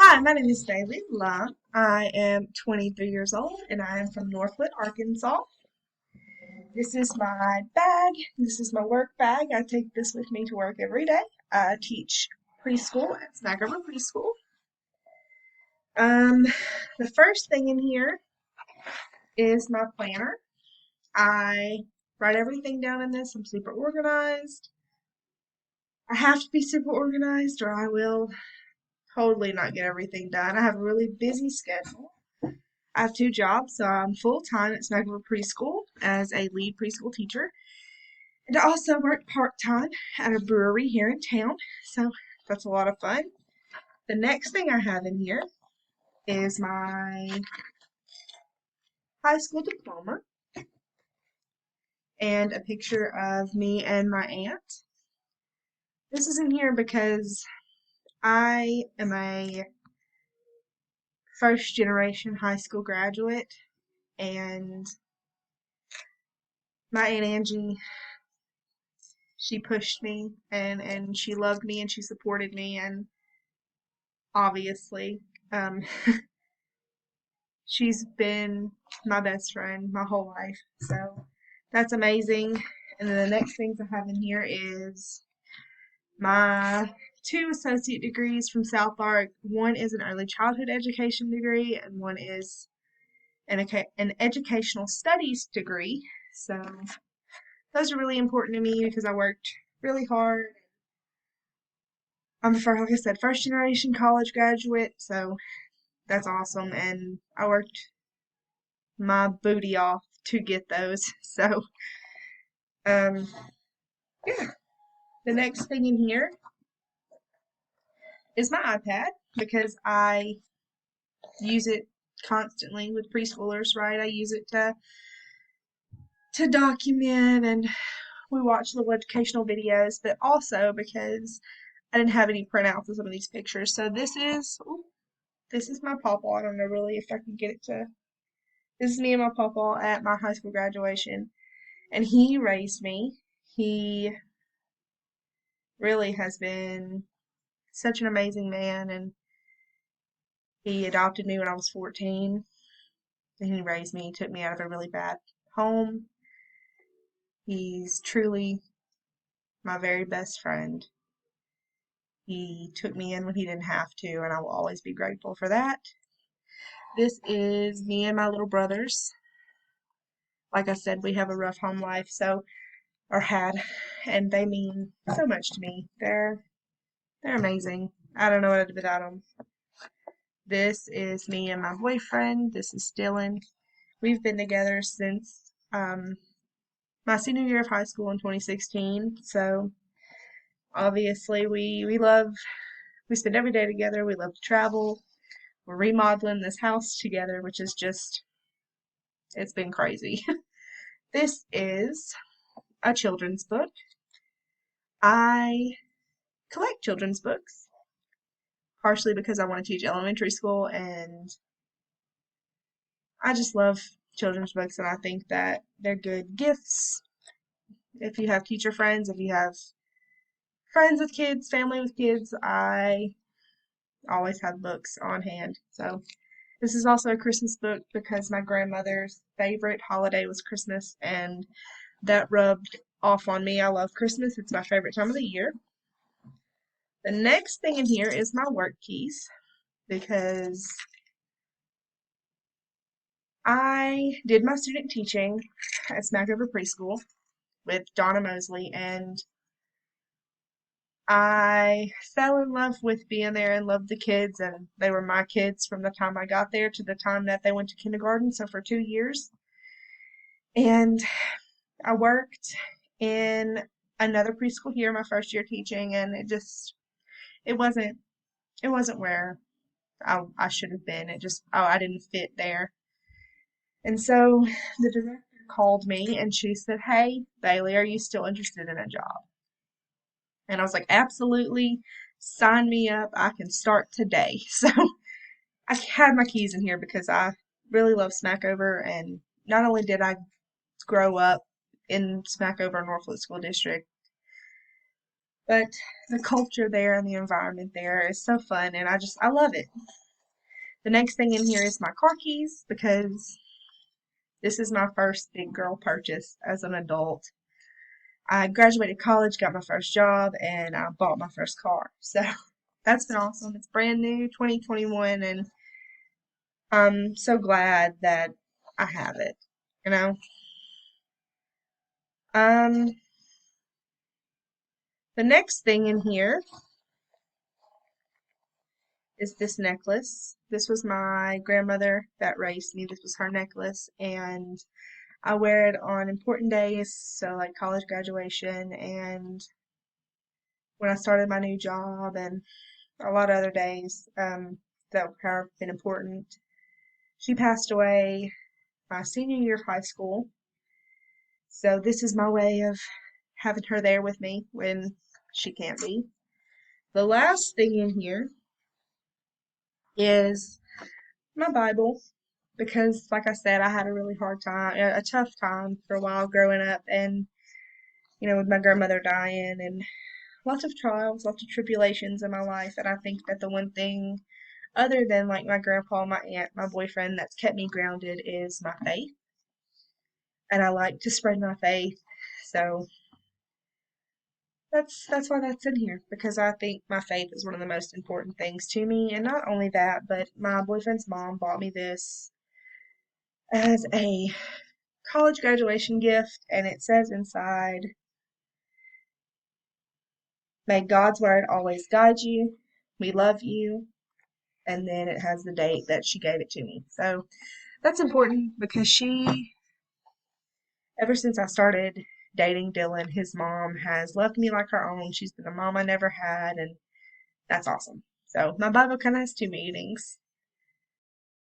Hi, my name is Bailey Love. I am 23 years old and I am from Northwood, Arkansas. This is my bag. This is my work bag. I take this with me to work every day. I teach preschool at Smackover Preschool. Um, the first thing in here is my planner. I write everything down in this. I'm super organized. I have to be super organized or I will totally not get everything done. I have a really busy schedule. I have two jobs, so I'm full time at Smackover Preschool as a lead preschool teacher, and I also work part time at a brewery here in town, so that's a lot of fun. The next thing I have in here is my high school diploma and a picture of me and my aunt. This is in here because I am a first generation high school graduate, and my Aunt Angie, she pushed me and she loved me and she supported me, and obviously. Um, she's been my best friend my whole life. So that's amazing. And then the next things I have in here is my two associate degrees from South Ark. One is an early childhood education degree, and one is an educational studies degree. So those are really important to me because I worked really hard. Like I said, first generation college graduate, so that's awesome. And I worked my booty off to get those. So, um, yeah. The next thing in here is my iPad because I use it constantly with preschoolers, right? I use it to document, and we watch little educational videos, but also because I didn't have any printouts of some of these pictures. So this is my pawpaw. I don't know really if I can get it to. This is me and my pawpaw at my high school graduation, and he raised me. He really has been such an amazing man, and he adopted me when I was 14, and he raised me, took me out of a really bad home. He's truly my very best friend. He took me in when he didn't have to, and I will always be grateful for that. This is me and my little brothers. Like I said, we have a rough home life, or had, and they mean so much to me. They're amazing. I don't know what I'd do without them. This is me and my boyfriend. This is Dylan. We've been together since my senior year of high school in 2016. So obviously we spend every day together. We love to travel. We're remodeling this house together, which is just it's been crazy. This is a children's book. I collect children's books, partially because I want to teach elementary school, and I just love children's books, and I think that they're good gifts if you have teacher friends, if you have friends with kids, family with kids. I always have books on hand. So this is also a Christmas book because my grandmother's favorite holiday was Christmas, and that rubbed off on me. I love Christmas. It's my favorite time of the year. The next thing in here is my work keys because I did my student teaching at Smackover Preschool with Donna Mosley, and I fell in love with being there and loved the kids, and they were my kids from the time I got there to the time that they went to kindergarten, so for 2 years. And I worked in another preschool here my first year teaching, and it wasn't it wasn't where I should have been. I didn't fit there. And so the director called me and she said, "Hey, Bailey, are you still interested in a job?" And I was like, "Absolutely. Sign me up. I can start today." So I had my keys in here because I really love Smackover, and not only did I grow up in Smackover Northwood School District, But the culture there and the environment there is so fun, and I love it. The next thing in here is my car keys because this is my first big girl purchase as an adult. I graduated college, got my first job, and I bought my first car. So that's been awesome. It's brand new, 2021, and I'm so glad that I have it. You know, um, the next thing in here is this necklace. This was my grandmother that raised me. This was her necklace, and I wear it on important days, so like college graduation and when I started my new job and a lot of other days that have been important. She passed away my senior year of high school, so this is my way of having her there with me when she can't be. The last thing in here is my Bible because, like I said, I had a really hard time, a tough time for a while growing up, and with my grandmother dying and lots of trials, lots of tribulations in my life. And I think that the one thing, other than like my grandpa, my aunt, my boyfriend, that's kept me grounded is my faith. And I like to spread my faith. So that's why that's in here because I think my faith is one of the most important things to me. And not only that, but my boyfriend's mom bought me this as a college graduation gift, and it says inside, "May God's word always guide you. We love you." And then it has the date that she gave it to me. So that's important because ever since I started dating Dylan, his mom has loved me like her own. She's been a mom I never had, and that's awesome. So my Bible kind of has two meanings.